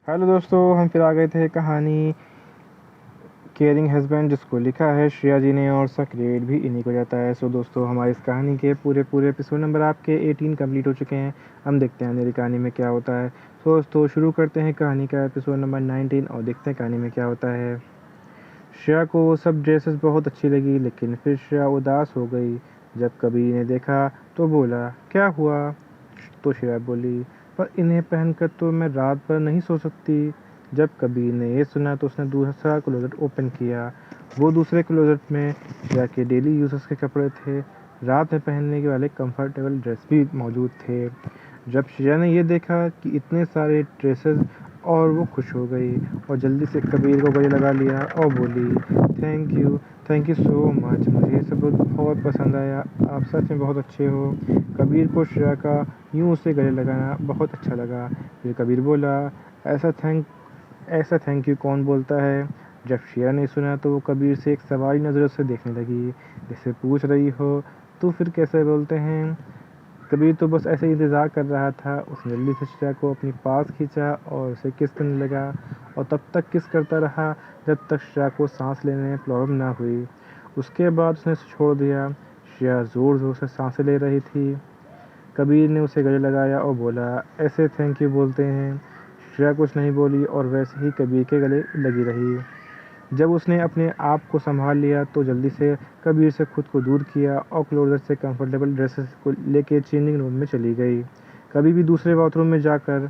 Hello दोस्तों, हम फिर आ गए थे कहानी केयरिंग हस्बैंड, जिसको लिखा है श्रेया जी ने और उसका क्रेडिट भी इन्हीं को जाता है। सो दोस्तों, हमारी इस कहानी के पूरे एपिसोड नंबर आपके 18 कंप्लीट हो चुके हैं। हम देखते हैं मेरी कहानी में क्या होता है। सो दोस्तों, शुरू करते हैं कहानी का एपिसोड नंबर 19 और देखते हैं कहानी में क्या होता है। श्रेया को वो सब ड्रेसेस बहुत अच्छी लगी, लेकिन फिर श्रेया उदास हो गई। जब कबीर ने देखा तो बोला, क्या हुआ? तो श्रेया बोली, पर इन्हें पहनकर तो मैं रात भर नहीं सो सकती। जब कबीर ने ये सुना तो उसने दूसरा क्लोजेट ओपन किया। वो दूसरे क्लोजेट में श्रेया के डेली यूजेस के कपड़े थे। रात में पहनने के वाले कंफर्टेबल ड्रेस भी मौजूद थे। जब श्रेया ने ये देखा कि इतने सारे ड्रेसेस, और वो खुश हो गई और जल्दी से कबीर को गले लगा लिया और बोली, थैंक यू सो मच, मुझे ये सब बहुत पसंद आया, आप सच में बहुत अच्छे हो। कबीर को श्रेया का यूं उसे गले लगाना बहुत अच्छा लगा। फिर कबीर बोला, ऐसा थैंक ऐसा थैंक यू कौन बोलता है? जब श्रेया ने सुना तो वो कबीर से एक सवाली नज़रों से देखने लगी, जैसे पूछ रही हो, तो फिर कैसे बोलते हैं? कबीर तो बस ऐसे ही इंतज़ार कर रहा था। उसने जल्दी से श्रेया को अपनी पास खींचा और उसे किस करने लगा, और तब तक किस करता रहा जब तक श्रेया को सांस लेने में प्रॉब्लम ना हुई। उसके बाद उसने उसे छोड़ दिया। श्रेया ज़ोर ज़ोर से सांसें ले रही थी। कबीर ने उसे गले लगाया और बोला, ऐसे थैंक यू बोलते हैं? श्रेया कुछ नहीं बोली और वैसे ही कबीर के गले लगी रही। जब उसने अपने आप को संभाल लिया तो जल्दी से कबीर से खुद को दूर किया और क्लोजर से कंफर्टेबल ड्रेसेस को लेके चेंजिंग रूम में चली गई। कभी भी दूसरे बाथरूम में जाकर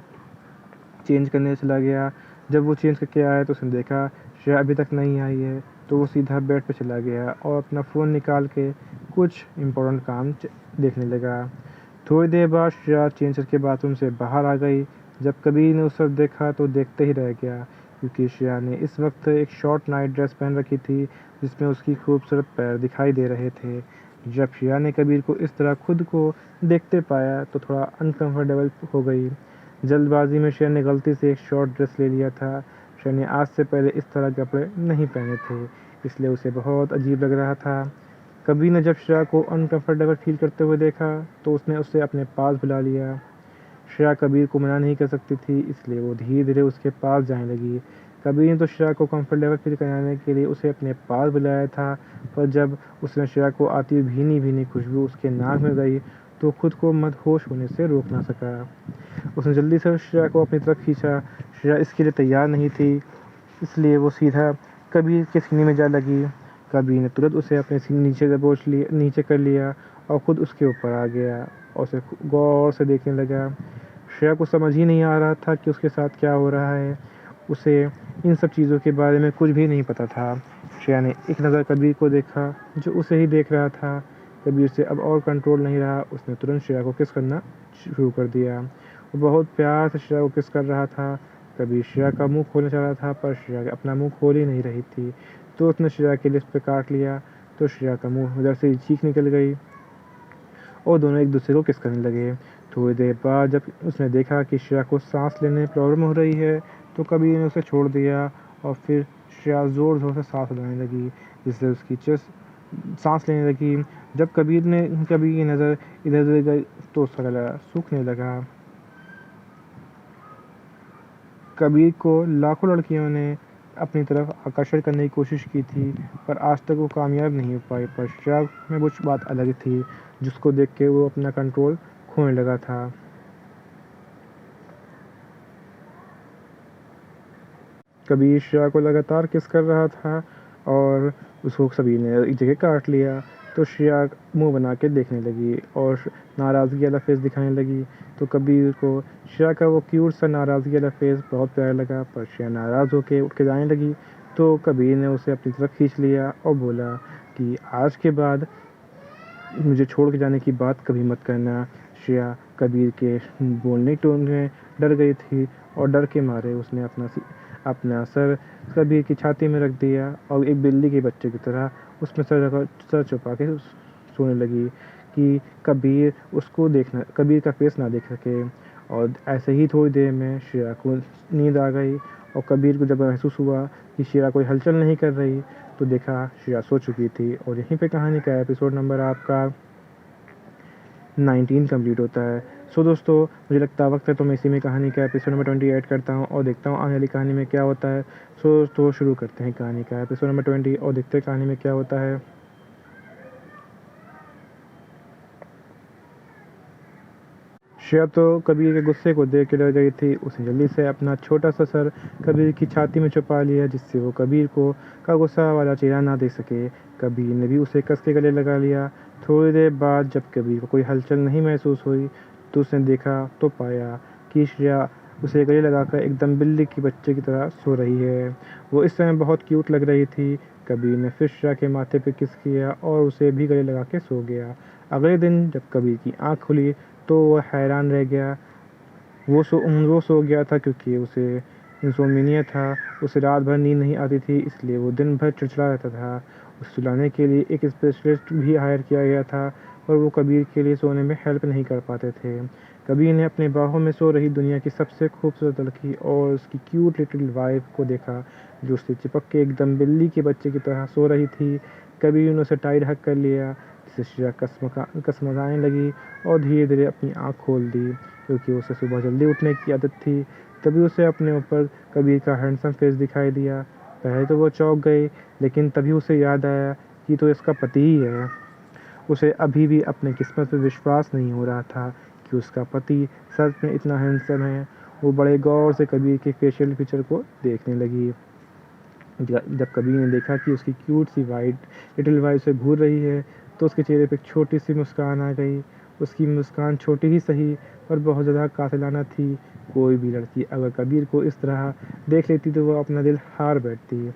चेंज करने चला गया। जब वो चेंज करके आया तो उसने देखा श्रेया अभी तक नहीं आई है, तो वो सीधा बेड पर चला गया और अपना फ़ोन निकाल के कुछ इम्पोर्टेंट काम देखने लगा। थोड़ी देर बाद श्रेया चेंज करके बाथरूम से बाहर आ गई। जब कबीर ने उस सब देखा तो देखते ही रह गया, क्योंकि श्रेया ने इस वक्त एक शॉर्ट नाइट ड्रेस पहन रखी थी, जिसमें उसकी खूबसूरत पैर दिखाई दे रहे थे। जब श्रेया ने कबीर को इस तरह खुद को देखते पाया तो थोड़ा अनकंफर्टेबल हो गई। जल्दबाजी में श्रेया ने गलती से एक शॉर्ट ड्रेस ले लिया था। श्रेया ने आज से पहले इस तरह के कपड़े नहीं पहने थे, इसलिए उसे बहुत अजीब लग रहा था। कबीर ने जब श्रेया को अनकंफर्टेबल फील करते हुए देखा तो उसने उसे अपने पास बुला लिया। श्रेया कबीर को मना नहीं कर सकती थी, इसलिए वो धीरे धीरे उसके पास जाने लगी। कबीर ने तो श्रेया को कंफर्टेबल फील कराने के लिए उसे अपने पास बुलाया था, पर जब उसने श्रेया को आती हुई भीनी भीनी खुशबू उसके नाक में गई तो खुद को मदहोश होने से रोक ना सका। उसने जल्दी से श्रेया को अपनी तरफ खींचा। श्रेया इसके लिए तैयार नहीं थी, इसलिए वो सीधा कबीर के सीने में जा लगी। कबीर ने तुरंत उसे अपने सीने नीचे कर लिया और खुद उसके ऊपर आ गया और उसे गौर से देखने लगा। श्रेया को समझ ही नहीं आ रहा था कि उसके साथ क्या हो रहा है। उसे इन सब चीज़ों के बारे में कुछ भी नहीं पता था। श्रेया ने एक नज़र कबीर को देखा, जो उसे ही देख रहा था। कबीर से अब और कंट्रोल नहीं रहा, उसने तुरंत श्रेया को किस करना शुरू कर दिया। वो बहुत प्यार से श्रेया को किस कर रहा था। कबीर श्रेया का मुंह खोलना चाह रहा था, पर श्रेया अपना मुंह खोल ही नहीं रही थी, तो उसने श्रेया के लिप्स पे काट लिया। तो श्रेया का मुंह उधर से चीख निकल गई और दोनों एक दूसरे को किस करने लगे। थोड़ी देर बाद जब उसने देखा कि श्रेया को सांस लेने में प्रॉब्लम हो रही है, तो कबीर ने उसे छोड़ दिया और फिर श्रेया ज़ोर ज़ोर से सांस लेने लगी, जिससे उसकी चेस्ट सांस लेने लगी। जब कबीर की नज़र इधर उधर गई तो उसका गला सूखने लगा। कबीर को लाखों लड़कियों ने अपनी तरफ आकर्षण करने की कोशिश की थी, पर आज तक वो कामयाब नहीं हो पाई। पर श्रेया में कुछ बात अलग थी, जिसको देख के वो अपना कंट्रोल खोने लगा था। कबीर श्रेया को लगातार किस कर रहा था और उसको सभी ने एक जगह काट लिया। तो श्रेया मुंह बना के देखने लगी और नाराज़गी वाला फेस दिखाने लगी। तो कबीर को श्रेया का वो क्यूट सा नाराज़गी वाला फेस बहुत प्यारा लगा, पर श्रेया नाराज़ होके उठ के जाने लगी। तो कबीर ने उसे अपनी तरफ खींच लिया और बोला कि आज के बाद मुझे छोड़ के जाने की बात कभी मत करना। श्रेया कबीर के बोलने टोन में डर गई थी और डर के मारे उसने अपना सर कबीर की छाती में रख दिया और एक बिल्ली के बच्चे की तरह उसमें सर छुपा के सोने लगी कि कबीर का फेस ना देख सके। और ऐसे ही थोड़ी देर में श्रेया को नींद आ गई और कबीर को जब महसूस हुआ कि श्रेया कोई हलचल नहीं कर रही, तो देखा श्रेया सो चुकी थी। और यहीं पे कहानी का एपिसोड नंबर आपका 19 कंप्लीट होता है। सो दोस्तों, मुझे लगता है वक्त है तो मैं इसी में कहानी का एपिसोड नंबर 20 ऐड करता हूँ और देखता हूँ आने वाली कहानी में क्या होता है। सो तो शुरू करते हैं कहानी का एपिसोड नंबर 20 और देखते हैं कहानी में क्या होता है। श्रेया तो कबीर के गुस्से को देख के डर गई थी। उसने जल्दी से अपना छोटा सा सर कबीर की छाती में छुपा लिया, जिससे वो कबीर को का गुस्सा वाला चेहरा ना देख सके। कबीर ने भी उसे कस के गले लगा लिया। थोड़ी देर बाद जब कबीर को कोई हलचल नहीं महसूस हुई तो उसने देखा तो पाया कि श्रेया उसे गले लगाकर एकदम बिल्ली की बच्चे की तरह सो रही है। वो इस समय बहुत क्यूट लग रही थी। कबीर ने फिर श्रेया के माथे पे किस किया और उसे भी गले लगा के सो गया। अगले दिन जब कबीर की आँख खुली तो वह हैरान रह गया। वो सो गया था क्योंकि उसे इंसोमिनिया था। उसे रात भर नींद नहीं आती थी, इसलिए वो दिन भर चिड़चिड़ा रहता था। उसे सुलाने के लिए एक स्पेशलिस्ट भी हायर किया गया था, पर वो कबीर के लिए सोने में हेल्प नहीं कर पाते थे। कबीर ने अपने बाहों में सो रही दुनिया की सबसे खूबसूरत लड़की और उसकी क्यूट लिटिल वाइफ को देखा, जो उससे चिपक के एकदम बिल्ली के बच्चे की तरह सो रही थी। कबीर ने उसे टाइट हक कर लिया, जिससे श्रेया कसमसाने लगी और धीरे धीरे अपनी आँख खोल दी, क्योंकि उसे सुबह जल्दी उठने की आदत थी। तभी उसे अपने ऊपर कबीर का हैंडसम फेस दिखाई दिया। पहले तो वो चौंक गई, लेकिन तभी उसे याद आया कि तो इसका पति ही है। उसे अभी भी अपने किस्मत पे विश्वास नहीं हो रहा था कि उसका पति सच में इतना हैंडसम है। वो बड़े गौर से कबीर के फेशियल फीचर को देखने लगी। जब कबीर ने देखा कि उसकी क्यूट सी वाइट लिटिल वाइफ से घूर रही है, तो उसके चेहरे पे एक छोटी सी मुस्कान आ गई। उसकी मुस्कान छोटी ही सही पर बहुत ज़्यादा कातिलाना थी। कोई भी लड़की अगर कबीर को इस तरह देख लेती तो वह अपना दिल हार बैठती।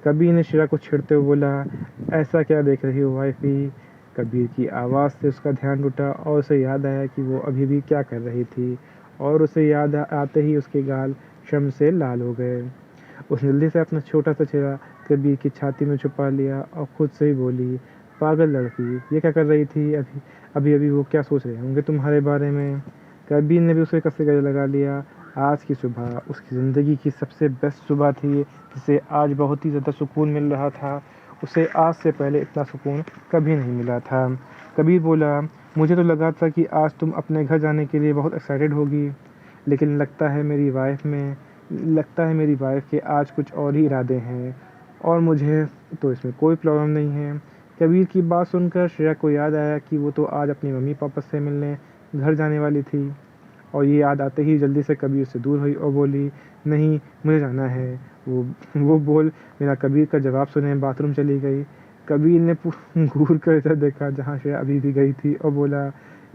कबीर ने श्रेया को छेड़ते हुए बोला, ऐसा क्या देख रही हो वाइफी? कबीर की आवाज़ से उसका ध्यान टूटा और उसे याद आया कि वो अभी भी क्या कर रही थी, और उसे याद आते ही उसके गाल शर्म से लाल हो गए। उसने जल्दी से अपना छोटा सा चेहरा कबीर की छाती में छुपा लिया और खुद से ही बोली, पागल लड़की, ये क्या कर रही थी? अभी अभी अभी वो क्या सोच रहे होंगे तुम्हारे बारे में? कबीर ने भी उसे कस के गले लगा लिया। आज की सुबह उसकी ज़िंदगी की सबसे बेस्ट सुबह थी, जिसे आज बहुत ही ज़्यादा सुकून मिल रहा था। उसे आज से पहले इतना सुकून कभी नहीं मिला था। कबीर बोला, मुझे तो लगा था कि आज तुम अपने घर जाने के लिए बहुत एक्साइटेड होगी, लेकिन लगता है मेरी वाइफ के आज कुछ और ही इरादे हैं, और मुझे तो इसमें कोई प्रॉब्लम नहीं है। कबीर की बात सुनकर श्रेया को याद आया कि वो तो आज अपनी मम्मी पापा से मिलने घर जाने वाली थी, और ये याद आते ही जल्दी से कबीर से दूर हुई और बोली, नहीं मुझे जाना है। वो बोल मेरा कबीर का जवाब सुने बाथरूम चली गई। कबीर ने घूर कर इधर देखा जहाँ श्रेया अभी भी गई थी और बोला,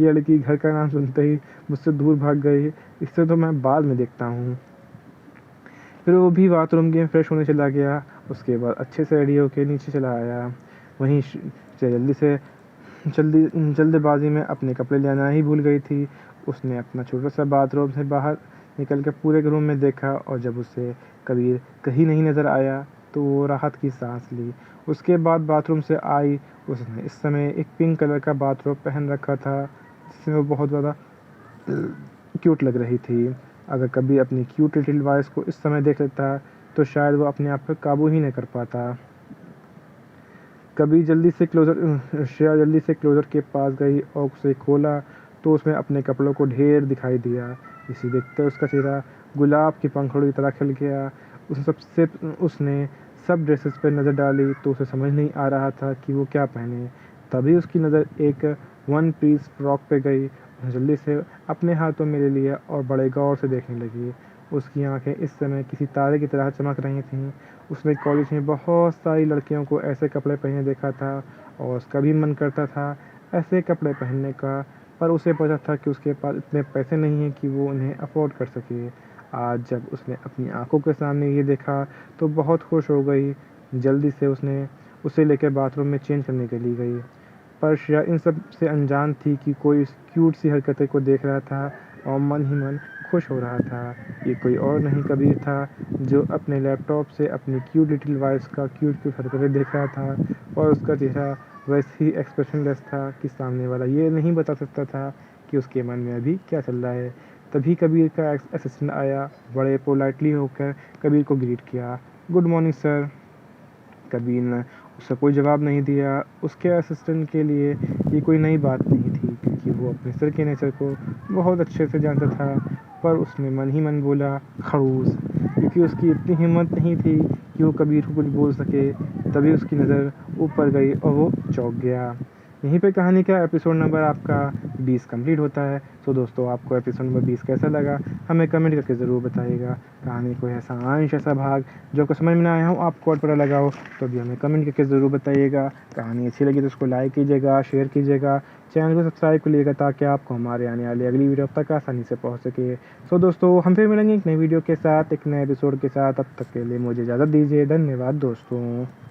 ये लड़की घर का नाम सुनते ही मुझसे दूर भाग गई, इससे तो मैं बाद में देखता हूँ। फिर वो भी बाथरूम में फ्रेश होने चला गया। उसके बाद अच्छे से रेडी होकर नीचे चला आया। वहीं से जल्दबाजी में अपने कपड़े लेना ही भूल गई थी। उसने अपना छोटा सा बाथरूम से बाहर निकल कर पूरे रूम में देखा, और जब उसे कबीर कहीं नहीं नज़र आया तो वो राहत की सांस ली। उसके बाद बाथरूम से आई। उसने इस समय एक पिंक कलर का बाथरोब पहन रखा था, जिसमें वो बहुत ज़्यादा क्यूट लग रही थी। अगर कभी अपनी क्यूट लिटिल वॉइस को इस समय देख लेता तो शायद वो अपने आप पर काबू ही नहीं कर पाता। श्रेया जल्दी से क्लोज़र के पास गई और उसे खोला तो उसमें अपने कपड़ों को ढेर दिखाई दिया। इसे देखते उसका चेहरा गुलाब की पंखुड़ी की तरह खिल गया। उसने सब ड्रेसेस पर नज़र डाली तो उसे समझ नहीं आ रहा था कि वो क्या पहने। तभी उसकी नज़र एक वन पीस फ्रॉक पे गई। उसने जल्दी से अपने हाथों में ले लिया और बड़े गौर से देखने लगी। उसकी आंखें इस समय किसी तारे की तरह चमक रही थीं। उसने कॉलेज में बहुत सारी लड़कियों को ऐसे कपड़े पहने देखा था, और उसका भी मन करता था ऐसे कपड़े पहनने का, पर उसे पता था कि उसके पास इतने पैसे नहीं हैं कि वो उन्हें अफोर्ड कर सके। आज जब उसने अपनी आंखों के सामने ये देखा तो बहुत खुश हो गई। जल्दी से उसने उसे लेकर बाथरूम में चेंज करने के लिए गई, पर श्रेया इन सब से अनजान थी कि कोई इस क्यूट सी हरकतें को देख रहा था और मन ही मन खुश हो रहा था। ये कोई और नहीं कबीर था, जो अपने लैपटॉप से अपनी क्यूट लिटिल वॉइस का क्यूट हरकतें देख रहा था, और उसका चेहरा वैसे ही एक्सप्रेशनलेस था कि सामने वाला ये नहीं बता सकता था कि उसके मन में अभी क्या चल रहा है। तभी कबीर का असिस्टेंट आया, बड़े पोलाइटली होकर कबीर को ग्रीट किया, गुड मॉर्निंग सर। कबीर ने उसका कोई जवाब नहीं दिया। उसके असिस्टेंट के लिए ये कोई नई बात नहीं थी, क्योंकि वो अपने सर के नेचर को बहुत अच्छे से जानता था, पर उसने मन ही मन बोला खड़ूस, क्योंकि उसकी इतनी हिम्मत नहीं थी कि वो कबीर को कुछ बोल सके। तभी उसकी नज़र ऊपर गई और वो चौंक गया। यहीं पे कहानी का एपिसोड नंबर आपका 20 कंप्लीट होता है। तो दोस्तों, आपको एपिसोड नंबर 20 कैसा लगा हमें कमेंट करके ज़रूर बताइएगा। कहानी को ऐसा अंश ऐसा भाग जो आपको समझ में ना आया हो, आपको और पता लगा हो, तो भी हमें कमेंट करके ज़रूर बताइएगा। कहानी अच्छी लगी तो उसको लाइक कीजिएगा, शेयर कीजिएगा, चैनल को सब्सक्राइब कर लीजिएगा, ताकि आपको हमारे आने वाली अगली वीडियो अब तक आसानी से पहुँच सके। सो दोस्तों, हम फिर मिलेंगे एक नई वीडियो के साथ, एक नए एपिसोड के साथ। अब तक के लिए मुझे इजाज़त दीजिए। धन्यवाद दोस्तों।